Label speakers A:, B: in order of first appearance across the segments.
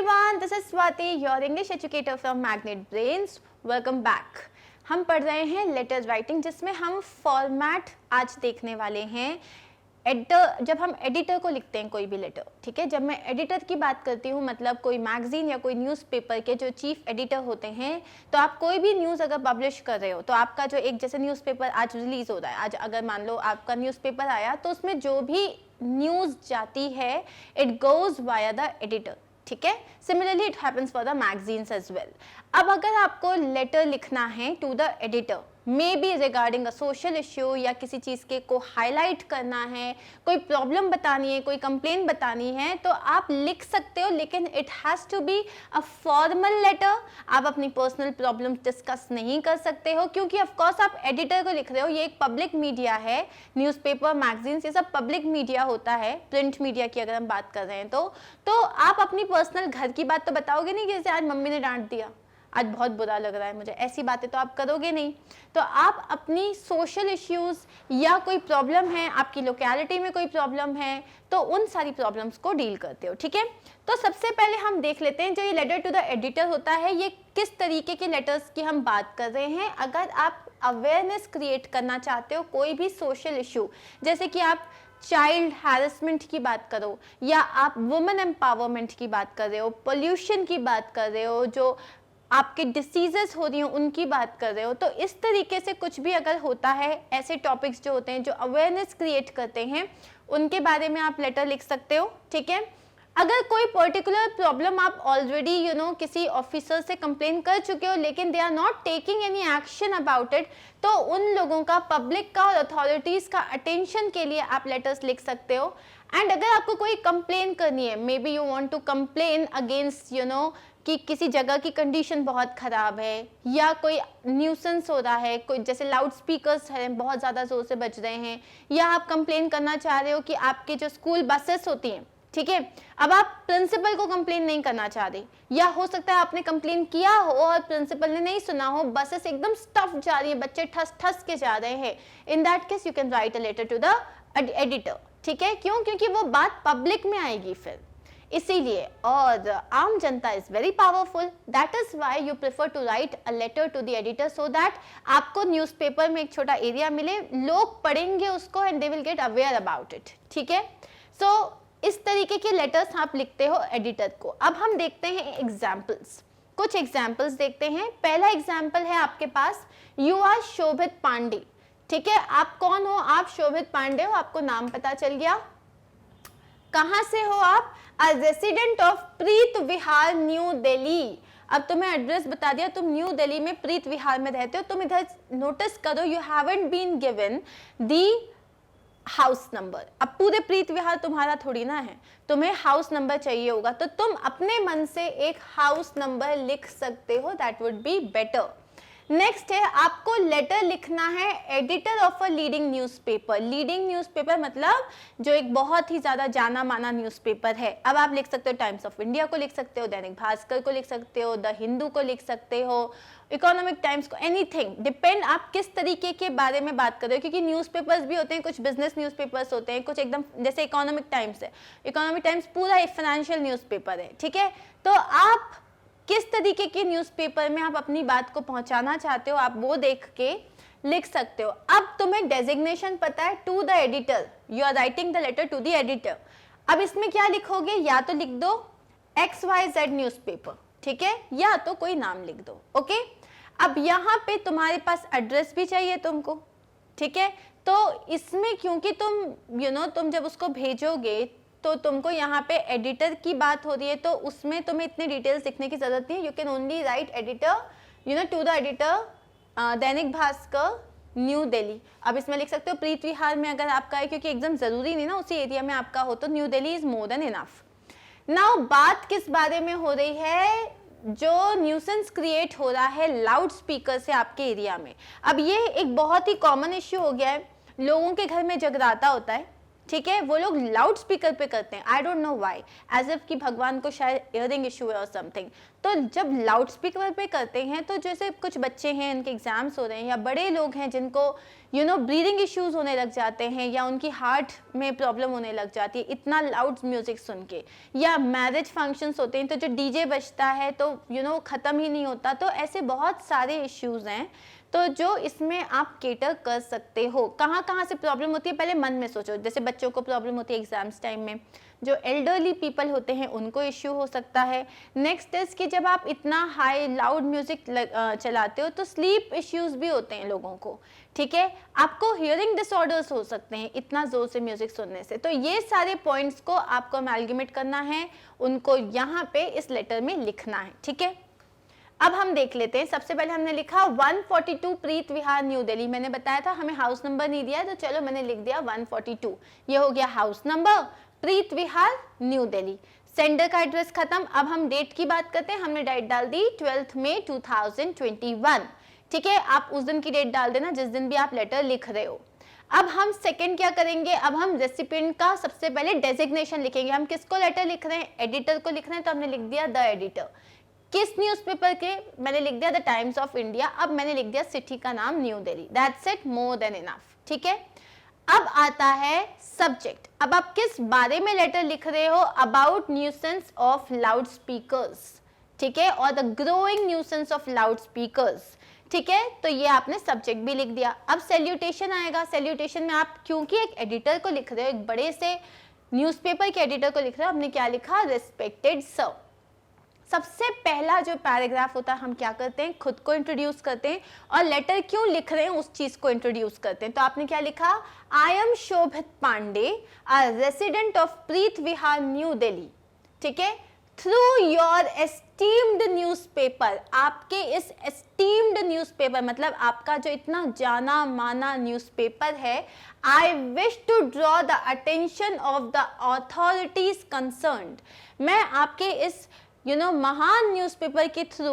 A: everyone, this is Swati, your English educator from Magnet Brains. Welcome back. हम पढ़ रहे हैं लेटर राइटिंग, जिसमें हम फॉर्मेट आज देखने वाले हैं। एडिटर, जब हम एडिटर को लिखते हैं कोई भी लेटर, ठीक है, जब मैं एडिटर की बात करती हूँ मतलब कोई मैगजीन या कोई न्यूज़पेपर के जो चीफ एडिटर होते हैं, तो आप कोई भी न्यूज़ अगर पब्लिश कर रहे हो तो आपका जो एक जैसे न्यूज़पेपर आज रिलीज हो रहा है, आज अगर मान लो आपका न्यूज़पेपर आया तो उसमें जो भी न्यूज़ जाती है it goes via the editor, ठीक है। Similarly it happens for the magazines as well. अब अगर आपको लेटर लिखना है to the editor, may be regarding a social issue या किसी चीज़ के को हाईलाइट करना है, कोई प्रॉब्लम बतानी है, कोई कंप्लेन बतानी है, तो आप लिख सकते हो, लेकिन it has to be a formal letter. आप अपनी पर्सनल प्रॉब्लम डिस्कस नहीं कर सकते हो, क्योंकि ऑफकोर्स आप एडिटर को लिख रहे हो, ये एक पब्लिक मीडिया है। न्यूज़पेपर, मैगजीन्स, ये सब पब्लिक मीडिया होता है। प्रिंट मीडिया की अगर हम बात कर रहे हैं तो आप अपनी पर्सनल घर की बात तो बताओगे नहीं कि जैसे आज मम्मी ने डांट दिया, आज बहुत बुरा लग रहा है मुझे, ऐसी बातें तो आप करोगे नहीं। तो आप अपनी सोशल इश्यूज या कोई प्रॉब्लम है, आपकी लोकेलिटी में कोई प्रॉब्लम है, तो उन सारी प्रॉब्लम्स को डील करते हो, ठीक है। तो सबसे पहले हम देख लेते हैं जो ये लेटर टू द एडिटर होता है, ये किस तरीके के लेटर्स की हम बात कर रहे हैं। अगर आप अवेयरनेस क्रिएट करना चाहते हो कोई भी सोशल इशू, जैसे कि आप चाइल्ड हैरेसमेंट की बात करो, या आप वुमेन एम्पावरमेंट की बात कर रहे हो, पोल्यूशन की बात कर रहे हो, जो आपके डिसीजेस हो रही हैं उनकी बात कर रहे हो, तो इस तरीके से कुछ भी अगर होता है, ऐसे टॉपिक्स जो होते हैं जो अवेयरनेस क्रिएट करते हैं, उनके बारे में आप लेटर लिख सकते हो, ठीक है। अगर कोई पर्टिकुलर प्रॉब्लम आप ऑलरेडी किसी ऑफिसर से कंप्लेन कर चुके हो, लेकिन they are not taking any action about it, तो उन लोगों का, पब्लिक का और अथॉरिटीज़ का अटेंशन के लिए आप लेटर्स लिख सकते हो। एंड अगर आपको कोई कंप्लेन करनी है, may be you want to complain against कि किसी जगह की कंडीशन बहुत ख़राब है, या कोई न्यूसेंस हो रहा है, कोई जैसे लाउड स्पीकर्स हैं बहुत ज़्यादा ज़ोर से बज रहे हैं, या आप कंप्लेन करना चाह रहे हो कि आपके जो स्कूल बसेस होती हैं, ठीक है, अब आप प्रिंसिपल को कंप्लेन नहीं करना चाह रहे, या हो सकता है आपने कंप्लेन किया हो और प्रिंसिपल ने नहीं सुना हो, बसेस एकदम स्टफ जा रही है, बच्चे ठस ठस के जा रहे हैं, in that case you can write a letter to the editor, ठीक है। क्यों? क्योंकि वो बात पब्लिक में आएगी फिर, इसीलिए। और आम जनता is very powerful, that is why you prefer to write a letter to the editor, so that आपको न्यूज़पेपर में एक छोटा एरिया मिले, लोग पढ़ेंगे उसको and they will get aware about it, ठीक है। सो इस तरीके के लेटर्स आप लिखते हो एडिटर को। अब हम देखते हैं एग्जाम्पल्स, कुछ एग्जाम्पल्स देखते हैं। पहला एग्जाम्पल है आपके पास, यू आर शोभित पांडे, ठीक है। आप कौन हो? आप शोभित पांडे हो, आपको नाम पता चल गया। कहां से हो आप? अ रेसिडेंट ऑफ प्रीत विहार, न्यू दिल्ली। अब तुम्हें एड्रेस बता दिया, तुम न्यू दिल्ली में प्रीत विहार में रहते हो। तुम इधर नोटिस करो, you haven't been given the house number. अब पूरे प्रीत विहार तुम्हारा थोड़ी ना है, तुम्हें हाउस नंबर चाहिए होगा, तो तुम अपने मन से एक हाउस नंबर लिख सकते हो, that would be better. Next है, आपको लेटर लिखना है editor of a leading newspaper. Leading newspaper मतलब जो एक बहुत ही ज़्यादा जाना माना न्यूज़पेपर है। अब आप लिख सकते हो टाइम्स ऑफ इंडिया को लिख सकते हो, दैनिक भास्कर को लिख सकते हो, द हिंदू को लिख सकते हो, इकोनॉमिक टाइम्स को, एनीथिंग, डिपेंड आप किस तरीके के बारे में बात कर रहे हो, क्योंकि न्यूज़पेपर्स भी होते हैं, कुछ बिजनेस न्यूज़पेपर्स होते हैं, कुछ एकदम जैसे इकोनॉमिक टाइम्स है, इकोनॉमिक टाइम्स पूरा एक फाइनेंशियल न्यूज़पेपर है, ठीक है। तो आप किस तरीके के न्यूज़पेपर में आप अपनी बात को पहुंचाना चाहते हो, आप वो देख के लिख सकते हो। अब तुम्हें डेजिग्नेशन पता है, to the editor, you are writing the letter to the editor. अब इसमें क्या लिखोगे? या तो लिख दो XYZ न्यूज़पेपर, ठीक है, या तो कोई नाम लिख दो, ओके। अब यहाँ पे तुम्हारे पास एड्रेस भी चाहिए तुमको, ठीक है। तो इसमें क्योंकि तुम तुम जब उसको भेजोगे तो तुमको यहाँ पे एडिटर की बात हो रही है, तो उसमें तुम्हें इतनी डिटेल्स लिखने की जरूरत नहीं है। You can only write editor to the editor Dainik Bhaskar, new Delhi. अब इसमें लिख सकते हो प्रीत विहार में अगर आपका है, क्योंकि एकदम जरूरी नहीं ना उसी एरिया में आपका हो, तो new Delhi is more than enough. Now बात किस बारे में हो रही है? जो न्यूसेंस क्रिएट हो रहा है लाउड स्पीकर से आपके एरिया में। अब ये एक बहुत ही कॉमन इश्यू हो गया है, लोगों के घर में जगराता होता है, ठीक है, वो लोग लाउड स्पीकर पे करते हैं, I don't know why, as if कि भगवान को शायद इयरिंग इशू है और समथिंग। तो जब लाउड स्पीकर पे करते हैं तो जैसे कुछ बच्चे हैं, इनके एग्जाम्स हो रहे हैं, या बड़े लोग हैं जिनको ब्रीदिंग इश्यूज होने लग जाते हैं, या उनकी हार्ट में प्रॉब्लम होने लग जाती है इतना लाउड म्यूजिक सुन के, या मैरिज फंक्शंस होते हैं तो जो डीजे बजता है तो ख़त्म ही नहीं होता। तो ऐसे बहुत सारे इश्यूज हैं तो जो इसमें आप केटर कर सकते हो। कहाँ कहाँ से प्रॉब्लम होती है पहले मन में सोचो। जैसे बच्चों को प्रॉब्लम होती है एग्जाम्स टाइम में, जो एल्डरली पीपल होते हैं उनको इश्यू हो सकता है। नेक्स्ट इज कि जब आप इतना हाई लाउड म्यूजिक चलाते हो तो स्लीप इश्यूज भी होते हैं लोगों को, ठीक है, आपको हियरिंग डिसऑर्डर्स हो सकते हैं इतना जोर से म्यूजिक सुनने से। तो ये सारे पॉइंट्स को आपको अमेलगेमेट करना है, उनको यहाँ पे इस लेटर में लिखना है, ठीक है। अब हम देख लेते हैं। सबसे पहले हमने लिखा 142 प्रीत विहार न्यू दिल्ली। मैंने बताया था हमें हाउस नंबर नहीं दिया तो चलो मैंने लिख दिया 142, ये हो गया हाउस नंबर, प्रीत विहार न्यू दिल्ली। सेंडर का एड्रेस खत्म। अब हम डेट की बात करते हैं। हमने डेट डाल दी 12 मई 2021, ठीक है। आप उस दिन की डेट डाल देना जिस दिन भी आप लेटर लिख रहे हो। अब हम सेकंड क्या करेंगे, अब हम रेसिपिएंट का सबसे पहले डेजिग्नेशन लिखेंगे। हम किसको लेटर लिख रहे हैं, एडिटर को लिख रहे हैं, तो हमने लिख दिया द एडिटर। किस न्यूज़पेपर के, मैंने लिख दिया द टाइम्स ऑफ इंडिया। अब मैंने लिख दिया सिटी का नाम new Delhi, that's it, more than enough, ठीक है। अब आता है सब्जेक्ट। अब आप किस बारे में लेटर लिख रहे हो, about nuisance of loud speakers, ठीक है, और the growing nuisance of loud speakers, ठीक है। तो ये आपने सब्जेक्ट भी लिख दिया। अब सैल्यूटेशन आएगा। सैल्यूटेशन में आप क्योंकि एक एडिटर को लिख रहे हो, एक बड़े से न्यूज़पेपर के एडिटर को लिख रहे हो, आपने क्या लिखा, रिस्पेक्टेड सर। सबसे पहला जो पैराग्राफ होता है हम क्या करते हैं, खुद को इंट्रोड्यूस करते हैं, और लेटर क्यों लिख रहे हैं उस चीज को इंट्रोड्यूस करते हैं। तो आपने क्या लिखा, I am Shobhit Pandey, a resident of Preet Vihar New Delhi, ठीक है, थ्रू योर एस्टीम्ड न्यूज़पेपर। आपके इस एस्टीम्ड न्यूज़पेपर मतलब आपका जो इतना जाना माना न्यूज़पेपर है, I wish to draw the attention of the authorities concerned. मैं आपके इस महान न्यूज़पेपर के थ्रू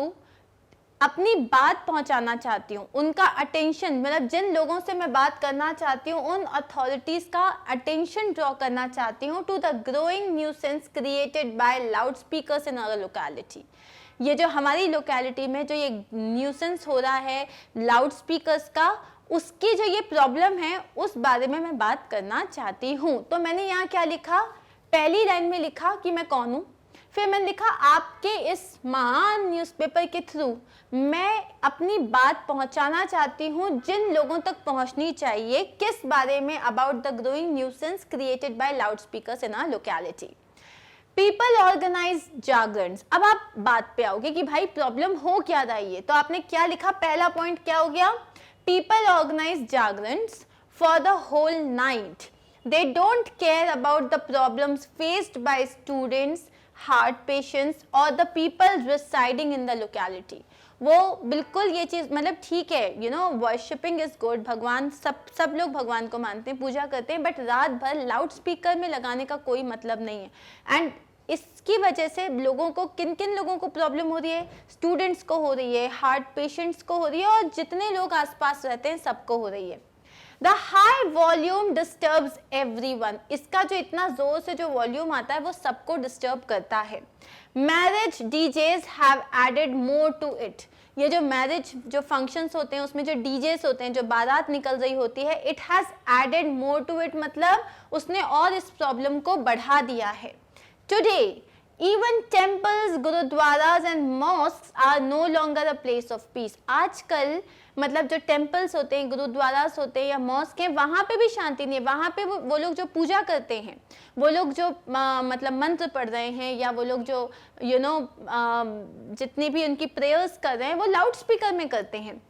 A: अपनी बात पहुंचाना चाहती हूँ, उनका अटेंशन, मतलब जिन लोगों से मैं बात करना चाहती हूँ उन अथॉरिटीज का अटेंशन ड्रॉ करना चाहती हूँ to the growing nuisance created by loud speakers in our locality. ये जो हमारी लोकेलिटी में जो ये न्यूसेंस हो रहा है लाउड स्पीकर्स का, उसकी जो ये प्रॉब्लम है उस बारे में मैं बात करना चाहती हूँ। तो मैंने यहाँ क्या लिखा, पहली लाइन में लिखा कि मैं कौन हूँ, फिर मैंने लिखा आपके इस महान न्यूज़पेपर के थ्रू मैं अपनी बात पहुंचाना चाहती हूं जिन लोगों तक पहुंचनी चाहिए, किस बारे में, about the growing nuisance created by loud speakers in our locality. People organise jagran. अब आप बात पे आओगे कि भाई प्रॉब्लम हो क्या रही है, तो आपने क्या लिखा, पहला पॉइंट क्या हो गया, people organise jagran for the whole night, they don't care about the problems faced by students, heart patients और the people residing in the locality. वो बिल्कुल ये चीज़ मतलब ठीक है, वर्शिपिंग इज गुड, भगवान सब लोग भगवान को मानते हैं, पूजा करते हैं, बट रात भर लाउड स्पीकर में लगाने का कोई मतलब नहीं है। एंड इसकी वजह से लोगों को, किन किन लोगों को प्रॉब्लम हो रही है, स्टूडेंट्स को हो रही है, हार्ट पेशेंट्स को हो रही है, और जितने लोग आसपास रहते हैं सबको हो रही है। The high volume disturbs everyone. इसका जो इतना जोर से जो वॉल्यूम आता है वो सबको डिस्टर्ब करता है। Marriage DJs have added more to it. ये जो मैरिज जो फंक्शंस होते हैं उसमें जो डीजेस होते हैं, जो बारात निकल रही होती है, it has added more to it, मतलब उसने और इस प्रॉब्लम को बढ़ा दिया है। Today even temples, gurdwaras and mosques are no longer a place of peace. आजकल मतलब जो टेम्पल्स होते हैं, गुरुद्वारास होते हैं या मॉस्क हैं, वहाँ पे भी शांति नहीं है। वहाँ पे वो लोग जो पूजा करते हैं, वो लोग जो मतलब मंत्र पढ़ रहे हैं, या वो लोग जो जितनी भी उनकी प्रेयर्स कर रहे हैं वो लाउड स्पीकर में करते हैं।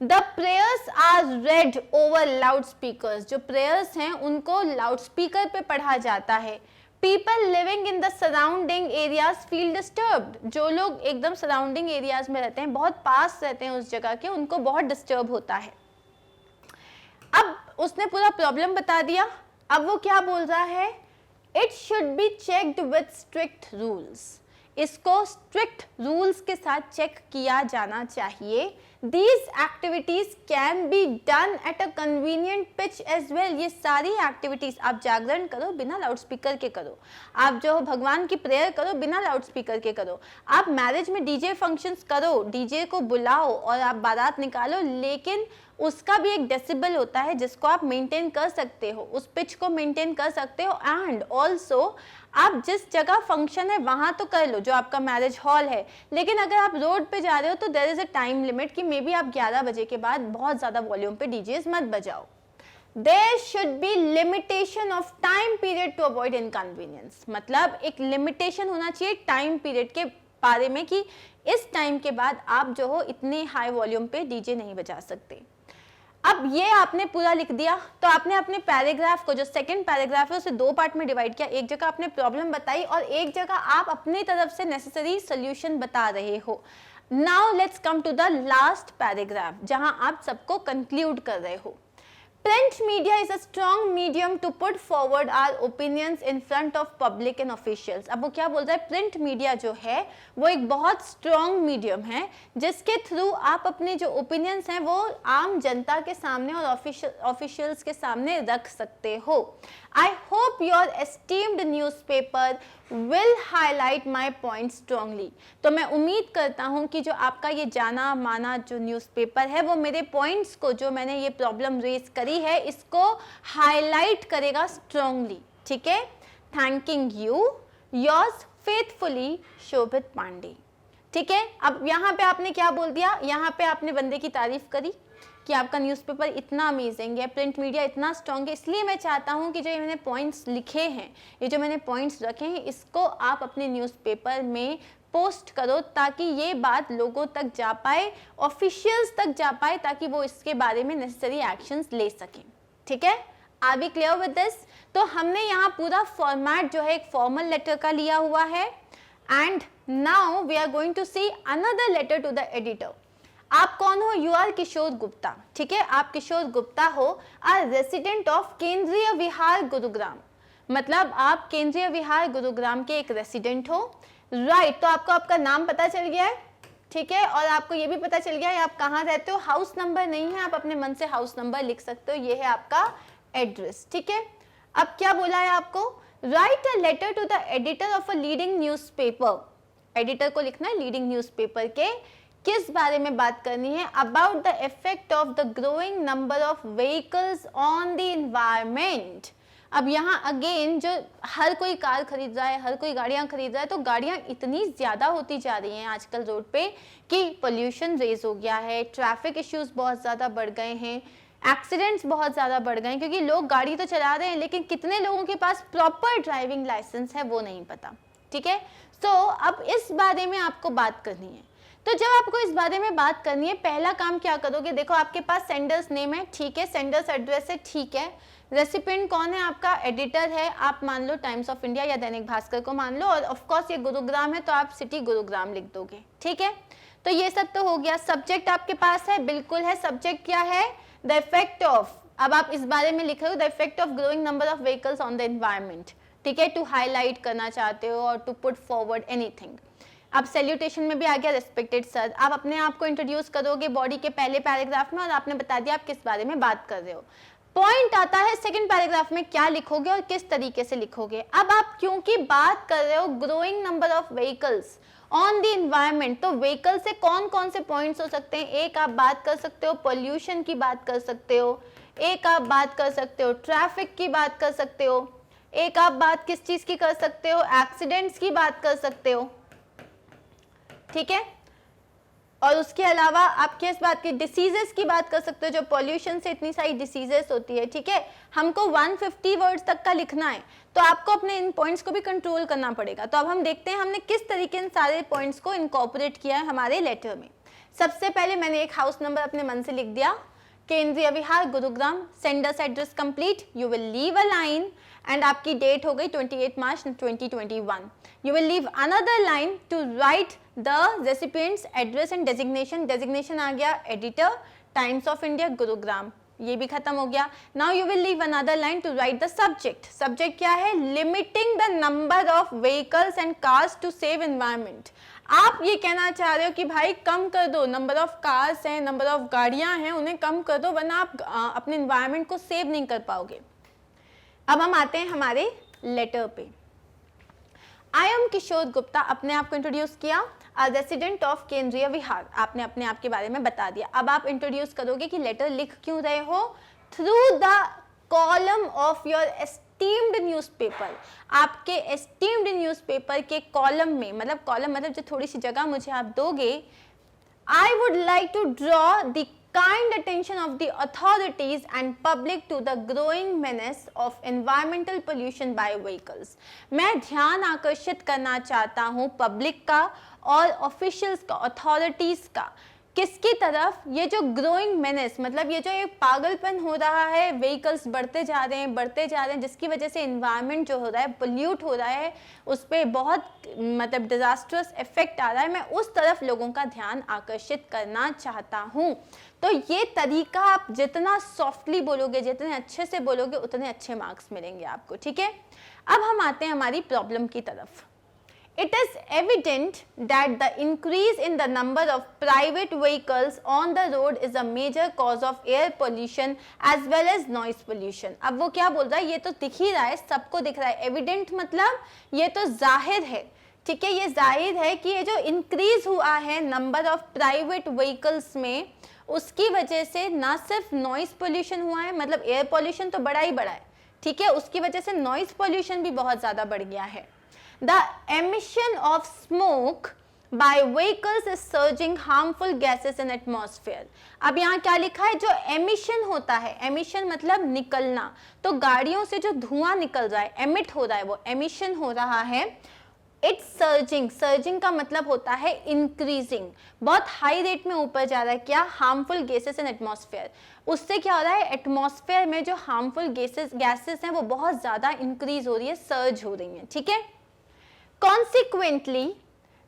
A: The prayers are read over loud speakers. जो प्रेयर्स हैं उनको लाउड स्पीकर पे पढ़ा जाता है। People living in the surrounding areas feel disturbed. जो लोग एकदम सराउंडिंग एरियाज में रहते हैं, बहुत पास रहते हैं उस जगह के, उनको बहुत डिस्टर्ब होता है। अब उसने पूरा प्रॉब्लम बता दिया। अब वो क्या बोल रहा है, it should be checked with strict rules. इसको स्ट्रिक्ट रूल्स के साथ चेक किया जाना चाहिए। These activities can be done at a convenient pitch as well. ये सारी एक्टिविटीज, आप जागरण करो बिना लाउड स्पीकर के करो, आप जो भगवान की प्रेयर करो बिना लाउड स्पीकर के करो, आप मैरिज में डीजे फंक्शंस करो, डीजे को बुलाओ और आप बारात निकालो, लेकिन उसका भी एक डेसिबल होता है जिसको आप मेंटेन कर सकते हो, उस पिच को मेंटेन कर सकते हो। एंड ऑल्सो आप जिस जगह फंक्शन है वहां तो कर लो, जो आपका मैरिज हॉल है, लेकिन अगर आप रोड पे जा रहे हो तो there is a time limit कि मे बी आप 11 बजे के बाद बहुत ज़्यादा वॉल्यूम पे डीजेस मत बजाओ। There should be limitation of time period to avoid inconvenience. मतलब एक लिमिटेशन होना चाहिए टाइम पीरियड के बारे में कि इस टाइम के बाद आप जो हो इतने हाई वॉल्यूम पे डीजे नहीं बजा सकते। अब ये आपने पूरा लिख दिया, तो आपने अपने पैराग्राफ को, जो सेकंड पैराग्राफ है, उसे दो पार्ट में डिवाइड किया। एक जगह आपने प्रॉब्लम बताई और एक जगह आप अपनी तरफ से नेसेसरी सोल्यूशन बता रहे हो। Now let's come to the last paragraph जहां आप सबको कंक्लूड कर रहे हो। Print media is a strong medium to put forward our opinions in front of public and officials. अब वो क्या बोल रहा है, प्रिंट मीडिया जो है वो एक बहुत स्ट्रॉन्ग मीडियम है जिसके थ्रू आप अपने जो ओपिनियंस हैं वो आम जनता के सामने और ऑफिशियल्स के सामने रख सकते हो। I hope your esteemed newspaper will highlight my points strongly. तो मैं उम्मीद करता हूँ कि जो आपका ये जाना माना जो न्यूज़पेपर है वो मेरे पॉइंट्स को, जो मैंने ये प्रॉब्लम रेज करी है, इसको हाईलाइट करेगा स्ट्रांगली। ठीक है, थैंकिंग यू, योर्स फेथफुली शोभित पांडे। ठीक है, अब यहाँ पे आपने क्या बोल दिया, यहाँ पे आपने बंदे की तारीफ करी कि आपका न्यूज़पेपर इतना अमेजिंग है, प्रिंट मीडिया इतना स्ट्रॉन्ग है। इसलिए मैं चाहता हूँ कि जो ये मैंने पॉइंट्स लिखे हैं, ये जो मैंने पॉइंट्स रखे हैं, इसको आप अपने न्यूज़पेपर में पोस्ट करो ताकि ये बात लोगों तक जा पाए, ऑफिशियल्स तक जा पाए, ताकि वो इसके बारे में नेसेसरी एक्शंस ले सकें। ठीक है, are we clear with this? तो हमने यहाँ पूरा फॉर्मेट जो है एक फॉर्मल लेटर का लिया हुआ है। And now we are going to see another letter to the editor. आप कौन हो? You are Kishore Gupta. ठीक है, आप किशोर गुप्ता हो, आर रेसिडेंट ऑफ केंद्रीय विहार गुरुग्राम। मतलब आप केंद्रीय विहार गुरुग्राम के एक रेसिडेंट हो। राइट, तो आपको आपका नाम पता चल गया है। ठीक है, और आपको ये भी पता चल गया है आप कहाँ रहते हो। हाउस नंबर नहीं है, आप अपने मन से हाउस नंबर लिख सकते हो, ये है आपका एड्रेस। ठीक है, अब क्या बोला है आपको, write a letter to the editor of a leading newspaper. Editor को लिखना है लीडिंग न्यूज़पेपर के, किस बारे में बात करनी है, about the effect of the growing number of vehicles on the environment. अब यहाँ अगेन जो हर कोई कार खरीद रहा है, हर कोई गाड़ियाँ खरीद रहा है, तो गाड़ियाँ इतनी ज़्यादा होती जा रही हैं आजकल रोड पे कि पोल्यूशन रेज हो गया है, ट्रैफिक इश्यूज बहुत ज़्यादा बढ़ गए हैं, एक्सीडेंट्स बहुत ज़्यादा बढ़ गए हैं, क्योंकि लोग गाड़ी तो चला रहे हैं लेकिन कितने लोगों के पास प्रॉपर ड्राइविंग लाइसेंस है वो नहीं पता। ठीक है, तो अब इस बारे में आपको बात करनी है। तो जब आपको इस बारे में बात करनी है, पहला काम क्या करोगे, देखो आपके पास सेंडर्स नेम है, ठीक है, सेंडर्स एड्रेस है, ठीक है, रेसिपिएंट कौन है आपका, एडिटर है, आप मान लो टाइम्स ऑफ इंडिया या दैनिक भास्कर को मान लो, और ऑफ कोर्स ये गुरुग्राम है तो आप सिटी गुरुग्राम लिख दोगे। ठीक है, तो ये सब तो हो गया। सब्जेक्ट आपके पास है, बिल्कुल है, सब्जेक्ट क्या है, द इफेक्ट ऑफ, अब आप इस बारे में लिख रहे हो, the effect of growing number of vehicles on the environment. ठीक है, टू हाईलाइट करना चाहते हो और टू पुट फॉरवर्ड एनीथिंग। अब सैल्यूटेशन में भी आ गया रिस्पेक्टेड सर, आप अपने आप को इंट्रोड्यूस करोगे बॉडी के पहले पैराग्राफ में और आपने बता दिया आप किस बारे में बात कर रहे हो। पॉइंट आता है सेकंड पैराग्राफ में क्या लिखोगे और किस तरीके से लिखोगे। अब आप क्योंकि बात कर रहे हो growing number of vehicles on the environment, तो व्हीकल से कौन कौन से पॉइंट्स हो सकते हैं, एक आप बात कर सकते हो पोल्यूशन की बात कर सकते हो, एक आप बात कर सकते हो ट्रैफिक की बात कर सकते हो, एक आप बात किस चीज की कर सकते हो, एक्सीडेंट्स की बात कर सकते हो। ठीक है, और उसके अलावा आप किस बात की, डिसीजेस की बात कर सकते हो, जो पॉल्यूशन से इतनी सारी डिसीजेस होती है। ठीक है, हमको 150 वर्ड्स तक का लिखना है तो आपको अपने इन पॉइंट्स को भी कंट्रोल करना पड़ेगा। तो अब हम देखते हैं हमने किस तरीके इन सारे पॉइंट्स को इनकॉर्पोरेट किया है हमारे लेटर में। सबसे पहले मैंने एक हाउस नंबर अपने मन से लिख दिया, Kendriya Vihar Gurugram, sender's address complete, you will leave a line and आपकी डेट हो गई 28 March 2021। You will leave another line to write the recipient's address and designation. Designation आ गया editor, Times of India Gurugram. ये भी खत्म हो गया। Now you will leave another line to write the subject. Subject क्या है? Limiting the number of vehicles and cars to save environment. आप ये कहना चाह रहे हो कि भाई कम कर दो, नंबर ऑफ कार्स हैं, नंबर ऑफ गाड़ियां हैं, उन्हें कम कर दो, वरना आप अपने एनवायरनमेंट को सेव नहीं कर पाओगे। अब हम आते हैं हमारे लेटर पे। आई एम किशोर गुप्ता, अपने आप को इंट्रोड्यूस किया, रेसिडेंट ऑफ केंद्रीय विहार, आपने अपने आप के बारे में बता दिया। अब आप इंट्रोड्यूस करोगे कि लेटर लिख क्यों रहे हो? Through the column of your esteemed newspaper. आपके एस्टीम्ड न्यूज़पेपर के कॉलम में, मतलब कॉलम मतलब जो थोड़ी सी जगह मुझे आप दोगे, I would like to draw the kind attention of the authorities and public to the growing menace of environmental pollution by vehicles। मैं ध्यान आकर्षित करना चाहता हूँ पब्लिक का और ऑफिशियल्स का, अथॉरिटीज का, किसकी तरफ? ये जो ग्रोइंग मेनेस, मतलब ये जो एक पागलपन हो रहा है, व्हीकल्स बढ़ते जा रहे हैं, जिसकी वजह से एनवायरनमेंट जो हो रहा है, पोल्यूट हो रहा है, उस पर बहुत मतलब डिजास्टर्स इफेक्ट आ रहा है, मैं उस तरफ लोगों का ध्यान आकर्षित करना चाहता हूँ। तो ये तरीका आप जितना सॉफ्टली बोलोगे, जितने अच्छे से बोलोगे, उतने अच्छे मार्क्स मिलेंगे आपको, ठीक है। अब हम आते हैं हमारी प्रॉब्लम की तरफ। It is evident that the increase in the number of private vehicles on the road is a major cause of air pollution as well as noise pollution। अब वो क्या बोल रहा है? ये तो दिख ही रहा है, सबको दिख रहा है। Evident मतलब ये तो जाहिर है, ठीक है, ये जाहिर है कि ये जो इंक्रीज हुआ है नंबर ऑफ प्राइवेट व्हीकल्स में, उसकी वजह से ना सिर्फ नॉइज पोल्यूशन हुआ है, मतलब एयर पोल्यूशन तो बड़ा ही बड़ा है, ठीक है, उसकी वजह से नॉइज पोल्यूशन भी बहुत ज्यादा बढ़ गया है। The emission of smoke by vehicles is surging harmful gases in atmosphere। अब यहाँ क्या लिखा है? जो एमिशन होता है, एमिशन मतलब निकलना, तो गाड़ियों से जो धुआं निकल रहा है, एमिट हो रहा है, वो एमिशन हो रहा है। इट्स सर्जिंग, सर्जिंग का मतलब होता है इंक्रीजिंग, बहुत हाई रेट में ऊपर जा रहा है। क्या? Harmful gases in atmosphere. उससे क्या हो रहा है? एटमॉस्फेयर में जो हार्मफुल गैसेस हैं वो बहुत ज्यादा इंक्रीज हो रही है, सर्ज हो रही हैं, ठीक है। Consequently,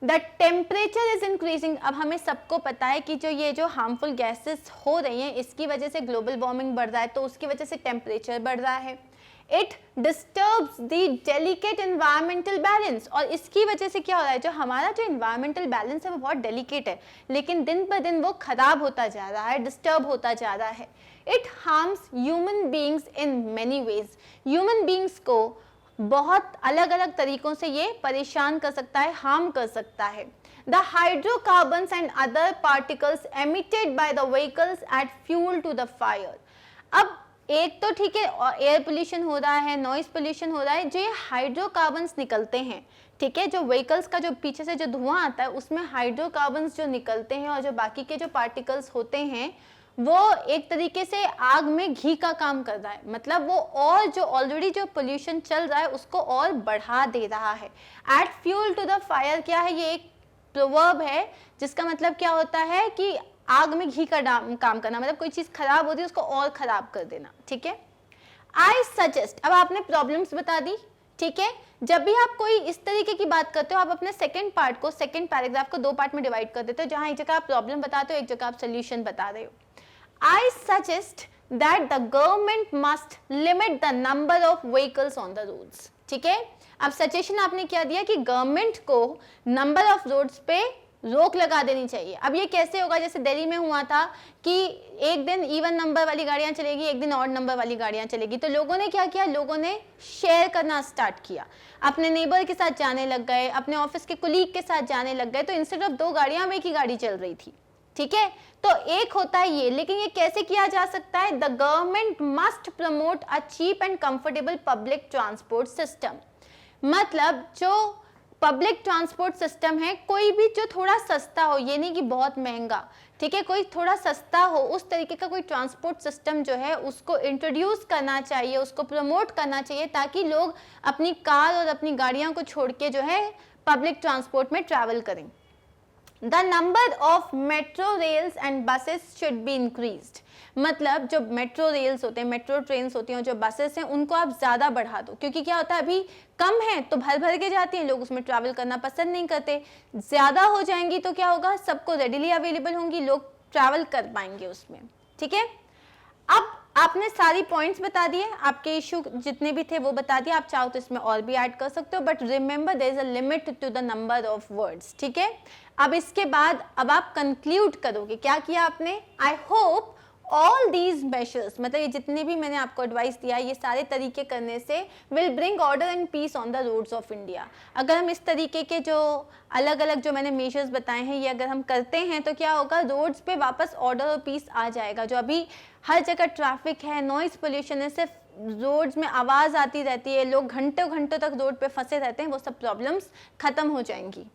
A: the temperature is increasing। अब हमें सबको पता है कि ये जो हार्मफुल गैसेस हो रही हैं, इसकी वजह से ग्लोबल वार्मिंग बढ़ रहा है, तो उसकी वजह से टेम्परेचर बढ़ रहा है। It disturbs the delicate environmental balance। और इसकी वजह से क्या हो रहा है? जो हमारा जो environmental balance है वो बहुत delicate है, लेकिन दिन ब दिन वो खराब होता जा रहा है, डिस्टर्ब होता जा रहा है। It harms human beings in many ways। Human beings को बहुत अलग अलग तरीकों से ये परेशान कर सकता है, हार्म कर सकता है। The hydrocarbons and other particles emitted by the vehicles add fuel to the fire। अब एक तो ठीक है, एयर पोल्यूशन हो रहा है, नॉइज पोल्यूशन हो रहा है, जो ये हाइड्रोकार्बन्स निकलते हैं, ठीक है, जो व्हीकल्स का जो पीछे से जो धुआं आता है उसमें हाइड्रोकार्बन्स जो निकलते हैं, और जो बाकी के जो पार्टिकल्स होते हैं वो एक तरीके से आग में घी का काम कर रहा है, मतलब वो और जो ऑलरेडी जो पोल्यूशन चल रहा है उसको और बढ़ा दे रहा है। Add fuel to the fire क्या है? ये एक प्रोवर्ब है जिसका मतलब क्या होता है कि आग में घी का काम करना, मतलब कोई चीज खराब होती है उसको और खराब कर देना, ठीक है। आई सजेस्ट, अब आपने प्रॉब्लम्स बता दी, ठीक है। जब भी आप कोई इस तरीके की बात करते हो, आप अपने सेकंड पार्ट को, सेकंड पैराग्राफ को दो पार्ट में डिवाइड कर देते हो, जहां एक जगह आप प्रॉब्लम बताते हो, एक जगह आप सोल्यूशन बता रहे हो। I suggest that the government must limit the number of vehicles on the roads। ठीक है, अब सजेशन आपने क्या दिया कि गवर्नमेंट को नंबर ऑफ रोड्स पे रोक लगा देनी चाहिए। अब ये कैसे होगा? जैसे दिल्ली में हुआ था कि एक दिन इवन नंबर वाली गाड़ियां चलेगी, एक दिन ऑड नंबर वाली गाड़ियां चलेगी, तो लोगों ने क्या किया? लोगों ने शेयर करना स्टार्ट किया, अपने नेबर के साथ जाने लग गए, अपने ऑफिस के कुलीग के साथ जाने लग गए, तो इंस्टेड ऑफ दो गाड़ियां में एक ही गाड़ी चल रही थी, ठीक है। तो एक होता है ये, लेकिन ये कैसे किया जा सकता है? The government must promote a cheap and comfortable public transport system. मतलब जो पब्लिक ट्रांसपोर्ट सिस्टम है, कोई भी जो थोड़ा सस्ता हो, ये नहीं कि बहुत महंगा, ठीक है, कोई थोड़ा सस्ता हो, उस तरीके का कोई ट्रांसपोर्ट सिस्टम जो है उसको इंट्रोड्यूस करना चाहिए, उसको प्रमोट करना चाहिए, ताकि लोग अपनी कार और अपनी गाड़ियों को छोड़ के जो है पब्लिक ट्रांसपोर्ट में ट्रैवल करें। The number of metro rails and buses should be increased। मतलब जो मेट्रो रेल्स होते हैं, मेट्रो ट्रेन्स होती हैं, जो बसेस हैं, उनको आप ज़्यादा बढ़ा दो, क्योंकि क्या होता है अभी कम है तो भर भर के जाती हैं, लोग उसमें ट्रैवल करना पसंद नहीं करते। ज़्यादा हो जाएंगी तो क्या होगा? सबको रेडिली अवेलेबल होंगी, लोग ट्रैवल कर पाएंगे उसमें, ठीक है। अब आपने सारी पॉइंट्स बता दिए, आपके इशू जितने भी थे वो बता दिए, आप चाहो तो इसमें और भी ऐड कर सकते हो, but remember there is a limit to the number of words, ठीक है। अब इसके बाद अब आप कंक्लूड करोगे, क्या किया आपने, I hope all these measures, मतलब ये जितने भी मैंने आपको एडवाइस दिया, ये सारे तरीके करने से will bring order and peace on the roads of India. अगर हम इस तरीके के जो अलग अलग जो मैंने मेजर्स बताए हैं, ये अगर हम करते हैं तो क्या होगा, रोड्स पे वापस ऑर्डर और पीस आ जाएगा। जो अभी हर जगह ट्रैफिक है, नॉइज पोल्यूशन है, सिर्फ रोड्स में आवाज़ आती रहती है, लोग घंटों घंटों तक रोड पे फंसे रहते हैं, वो सब प्रॉब्लम्स खत्म हो जाएंगी।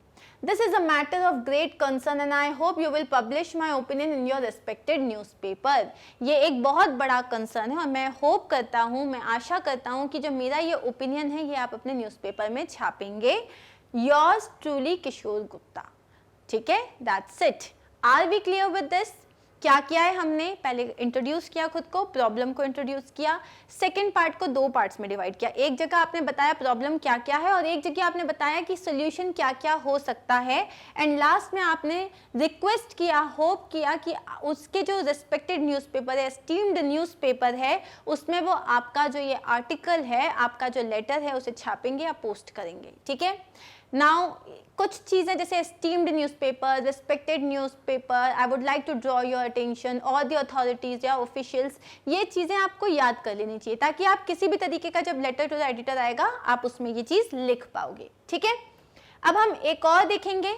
A: This is a matter of great concern and I hope you will publish my opinion in your respected newspaper. ये एक बहुत बड़ा कंसर्न है और मैं होप करता हूँ, मैं आशा करता हूँ कि जो मेरा ये ओपिनियन है ये आप अपने न्यूज़पेपर में छापेंगे। Yours truly किशोर गुप्ता, ठीक है, that's it. Are we clear with this? क्या किया है हमने, पहले इंट्रोड्यूस किया खुद को, प्रॉब्लम को इंट्रोड्यूस किया, सेकंड पार्ट को दो पार्ट्स में डिवाइड किया। एक जगह आपने बताया प्रॉब्लम क्या क्या है और एक जगह आपने बताया कि सोल्यूशन क्या क्या हो सकता है, एंड लास्ट में आपने रिक्वेस्ट किया, होप किया कि उसके जो रिस्पेक्टेड न्यूज़पेपर है, एस्टीम्ड न्यूज़पेपर है, उसमें वो आपका जो ये आर्टिकल है, आपका जो लेटर है, उसे छापेंगे या पोस्ट करेंगे, ठीक है। नाउ कुछ चीज़ें जैसे esteemed newspaper, respected newspaper, I would like to draw your attention और द अथॉरिटीज़ या ऑफिशियल्स, ये चीज़ें आपको याद कर लेनी चाहिए ताकि आप किसी भी तरीके का जब लेटर टू द एडिटर आएगा आप उसमें ये चीज़ लिख पाओगे, ठीक है। अब हम एक और देखेंगे,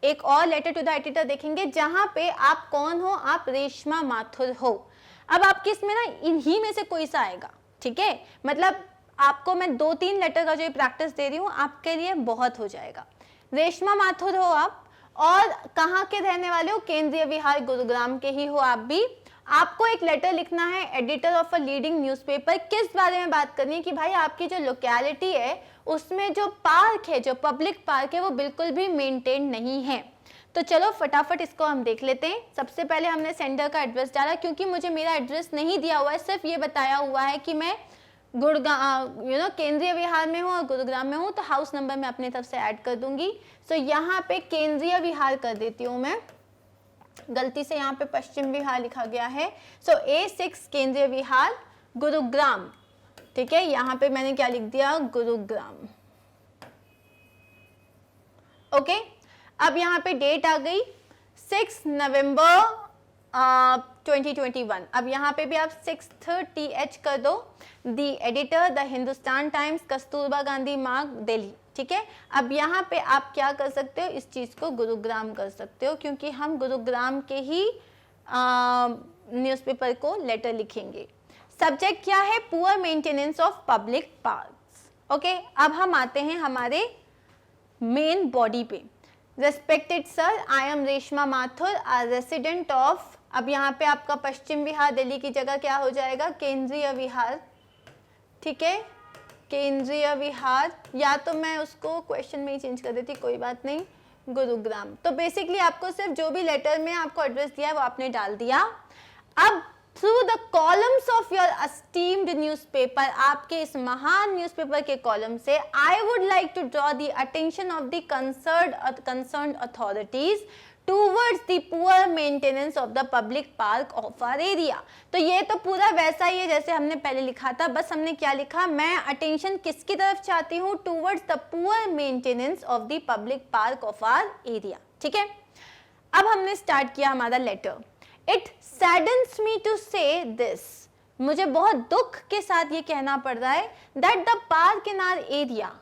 A: एक और लेटर टू द एडिटर देखेंगे जहाँ पे आप कौन हो, आप रेशमा माथुर हो। अब आपके इसमें ना इन्हीं में से कोई सा आएगा, ठीक है, मतलब आपको मैं 2-3 लेटर का जो प्रैक्टिस दे रही हूँ आपके लिए बहुत हो जाएगा। रेशमा माथुर हो आप और कहाँ के रहने वाले हो, केंद्रीय विहार गुरुग्राम के ही हो आप भी। आपको एक लेटर लिखना है editor of a leading newspaper. किस बारे में बात करनी है कि भाई आपकी जो लोकेलिटी है उसमें जो पार्क है, जो पब्लिक पार्क है, वो बिल्कुल भी मेंटेन नहीं है। तो चलो फटाफट इसको हम देख लेते हैं। सबसे पहले हमने सेंटर का एड्रेस डाला, क्योंकि मुझे मेरा एड्रेस नहीं दिया हुआ है, सिर्फ ये बताया हुआ है कि मैं गुड़गांव केंद्रीय विहार में हूँ और गुरुग्राम में हूँ, तो हाउस नंबर मैं अपने तरफ से ऐड कर दूंगी। सो यहाँ पे केंद्रीय विहार कर देती हूँ मैं, गलती से यहाँ पे पश्चिम विहार लिखा गया है। सो A6 केंद्रीय विहार गुरुग्राम, ठीक है, यहाँ पे मैंने क्या लिख दिया, गुरुग्राम, ओके। अब यहाँ पे डेट आ गई 6 नवंबर 2021। अब यहाँ पे भी आप 6:30 कर दो। दी editor, the Hindustan times, Kasturba Gandhi मार्ग, दिल्ली, ठीक है। अब यहाँ पे आप क्या कर सकते हो, इस चीज़ को गुरुग्राम कर सकते हो, क्योंकि हम गुरुग्राम के ही न्यूज़पेपर को लेटर लिखेंगे। सब्जेक्ट क्या है, poor maintenance of public parks, okay. अब हम आते हैं हमारे मेन बॉडी पे। Respected sir, I am Reshma Mathur, a resident of, अब यहाँ पे आपका पश्चिम विहार दिल्ली की जगह क्या हो जाएगा, केंद्रीय विहार, ठीक है, केंद्रीय विहार, या तो मैं उसको क्वेश्चन में ही चेंज कर देती, कोई बात नहीं, गुरुग्राम। तो बेसिकली आपको सिर्फ जो भी लेटर में आपको एड्रेस दिया है वो आपने डाल दिया। अब through the columns of your esteemed newspaper, आपके इस महान न्यूज़पेपर के कॉलम से, I would like to draw the attention of the concerned authorities towards the poor maintenance of the public park of our area. तो ये तो पूरा वैसा ही है जैसे हमने पहले लिखा था, बस हमने क्या लिखा, मैं अटेंशन किसकी तरफ चाहती हूँ, towards the poor maintenance of the public park of our area, ठीक है। अब हमने स्टार्ट किया हमारा letter. It saddens me to say this, मुझे बहुत दुख के साथ ये कहना पड़ रहा है, that the park in our area,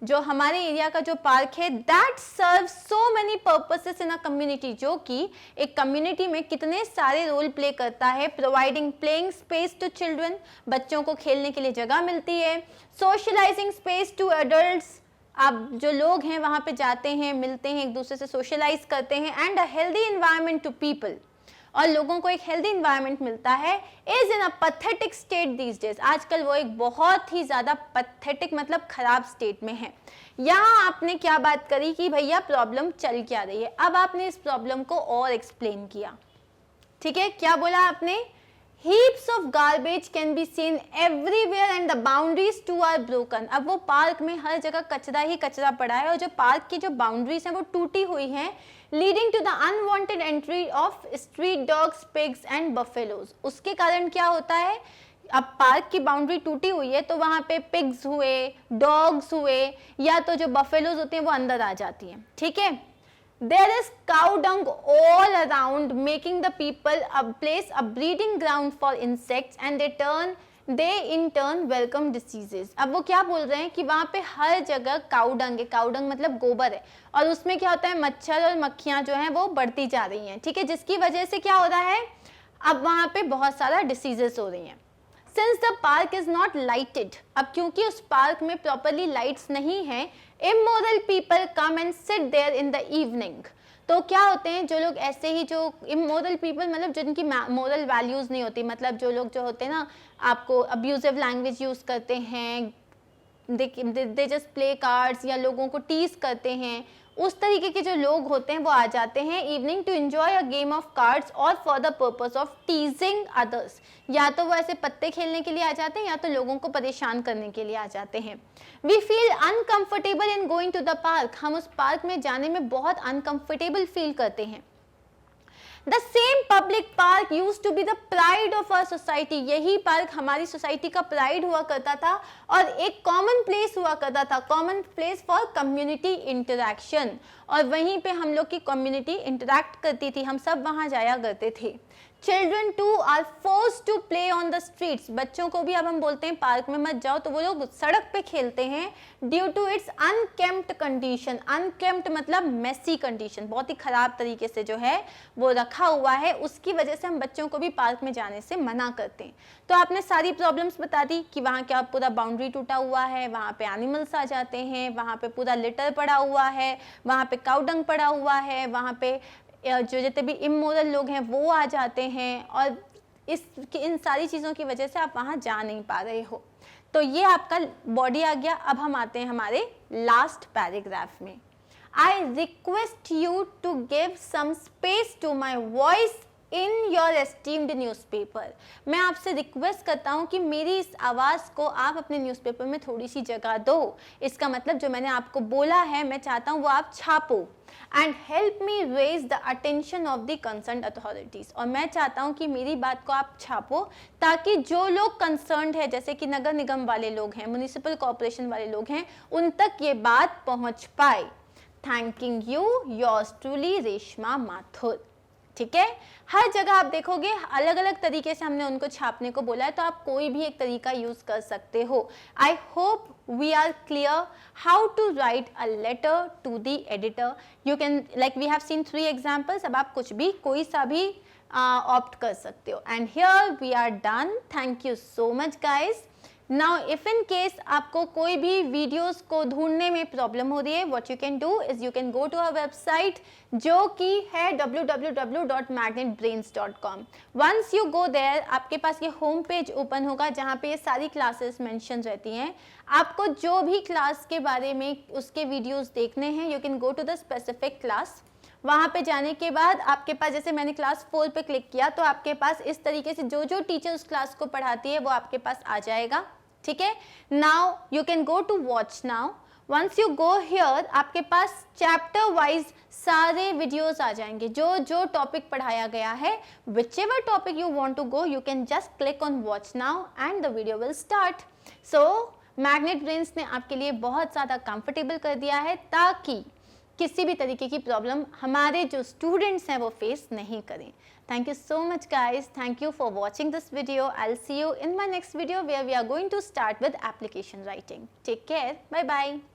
A: जो हमारे एरिया का जो पार्क है, that serve so many purposes in a community, जो कि एक कम्युनिटी में कितने सारे रोल प्ले करता है। Providing playing space to children, बच्चों को खेलने के लिए जगह मिलती है। सोशलाइजिंग स्पेस टू एडल्ट्स, आप जो लोग हैं वहाँ पे जाते हैं, मिलते हैं, एक दूसरे से सोशलाइज करते हैं। And a healthy environment to people, और लोगों को एक हेल्दी इन्वायरमेंट मिलता है। Is in a pathetic state these days, आजकल वो एक बहुत ही ज़्यादा पैथेटिक मतलब खराब स्टेट में है। यहाँ आपने क्या बात करी कि भैया प्रॉब्लम चल क्या रही है, अब आपने इस प्रॉब्लम को और एक्सप्लेन किया, ठीक है। क्या बोला आपने, Heaps of garbage can be seen everywhere and the boundaries too are broken. अब वो पार्क में हर जगह कचरा ही कचरा पड़ा है और जो पार्क की जो बाउंड्रीज हैं वो टूटी हुई हैं, leading to the unwanted entry of street dogs, pigs and buffaloes. उसके कारण क्या होता है, अब पार्क की बाउंड्री टूटी हुई है तो वहां पे पिग्स हुए, डॉग्स हुए, या तो जो बफेलोज होते हैं वो अंदर आ जाती हैं. ठीक है. There is cow dung all around, making the people a place a breeding ground for insects, and they in turn welcome diseases. अब वो क्या बोल रहे हैं कि वहाँ पे हर जगह काउ डंग है. काउ डंग मतलब गोबर है, और उसमें क्या होता है, मच्छर और मक्खियाँ जो हैं वो बढ़ती जा रही हैं. ठीक है, जिसकी वजह से क्या हो रहा है, अब वहाँ पे बहुत सारा डिसीजेस हो रही हैं. Since the park is not lighted, अब क्योंकि उस पार्क में प्रॉपरली लाइट्स नहीं है, immoral people come and sit there in the evening. तो क्या होते हैं, जो लोग ऐसे ही, जो immoral people मतलब जिनकी moral values नहीं होती, मतलब जो लोग जो होते हैं ना, आपको abusive language यूज करते हैं, they just play cards, या लोगों को टीज करते हैं, उस तरीके के जो लोग होते हैं वो आ जाते हैं evening to enjoy a game of cards और for the purpose of teasing others. या तो वो ऐसे पत्ते खेलने के लिए आ जाते हैं, या तो लोगों को परेशान करने के लिए आ जाते हैं. We feel uncomfortable in going to the park. हम उस पार्क में जाने में बहुत अनकंफर्टेबल फील करते हैं. The same public park used to be the pride of our society. यही पार्क हमारी सोसाइटी का प्राइड हुआ करता था और एक कॉमन प्लेस हुआ करता था, common place for community interaction. और वहीं पे हम लोग की कम्युनिटी इंटरैक्ट करती थी, हम सब वहाँ जाया करते थे. Children too are forced to play on the streets. बच्चों को भी अब हम बोलते हैं पार्क में मत जाओ, तो वो लोग सड़क पे खेलते हैं. Due to its unkempt condition. Unkempt मतलब messy condition, बहुत ही खराब तरीके से जो है वो रखा हुआ है, उसकी वजह से हम बच्चों को भी पार्क में जाने से मना करते हैं. तो आपने सारी प्रॉब्लम्स बता दी कि वहाँ क्या पूरा बाउंड्री टूटा हुआ है, वहाँ पे एनिमल्स आ जाते हैं, वहाँ पे पूरा लिटर पड़ा हुआ है, वहाँ पे काउ डंग पड़ा हुआ है, वहाँ पे जो जितने भी इमोरल लोग हैं वो आ जाते हैं, और इन सारी चीज़ों की वजह से आप वहाँ जा नहीं पा रहे हो. तो ये आपका बॉडी आ गया. अब हम आते हैं हमारे लास्ट पैराग्राफ में. I request you to give some space to my voice in your esteemed newspaper. मैं आपसे रिक्वेस्ट करता हूँ कि मेरी इस आवाज़ को आप अपने न्यूज़पेपर में थोड़ी सी जगह दो. इसका मतलब जो मैंने आपको बोला है मैं चाहता हूँ वो आप छापो. And help me raise the attention of the concerned authorities. और मैं चाहता हूँ कि मेरी बात को आप छापो ताकि जो लोग कंसर्न्ड है, जैसे कि नगर निगम वाले लोग हैं, म्युनिसिपल कॉर्पोरेशन वाले लोग हैं, उन तक ये बात पहुँच पाए. Thanking you, yours truly Reshma Mathur. ठीक है, हर जगह आप देखोगे अलग अलग तरीके से हमने उनको छापने को बोला है, तो आप कोई भी एक तरीका यूज कर सकते हो. I hope we are clear how to write a letter to the editor. You can, like we have seen 3 examples. अब आप कुछ भी, कोई सा भी ऑप्ट कर सकते हो. And here we are done. Thank you so much guys. Now if in case आपको कोई भी वीडियोस को ढूंढने में प्रॉब्लम हो रही है, what you can do is you can go to our website जो कि है www.magnetbrains.com. Once you go there, आपके पास ये होम पेज ओपन होगा जहाँ पे ये सारी क्लासेस मेंशन रहती हैं. आपको जो भी क्लास के बारे में उसके वीडियोस देखने हैं, you can go to the specific class. वहाँ पे जाने के बाद आपके पास, जैसे मैंने क्लास 4 पे क्लिक किया, तो आपके पास इस तरीके से जो जो टीचर उस क्लास को पढ़ाती है वो आपके पास आ जाएगा. ठीक है, now you can go to watch now. Once you go here, आपके पास चैप्टर वाइज सारे वीडियोस आ जाएंगे, जो जो टॉपिक पढ़ाया गया है. Whichever topic you want to go, you can just click on watch now and the video will start. So Magnet Brains ने आपके लिए बहुत ज़्यादा कंफर्टेबल कर दिया है ताकि किसी भी तरीके की प्रॉब्लम हमारे जो स्टूडेंट्स हैं वो फेस नहीं करें. Thank you so much guys. Thank you for watching this video. I'll see you in my next video where we are going to start with application writing. Take care. Bye bye.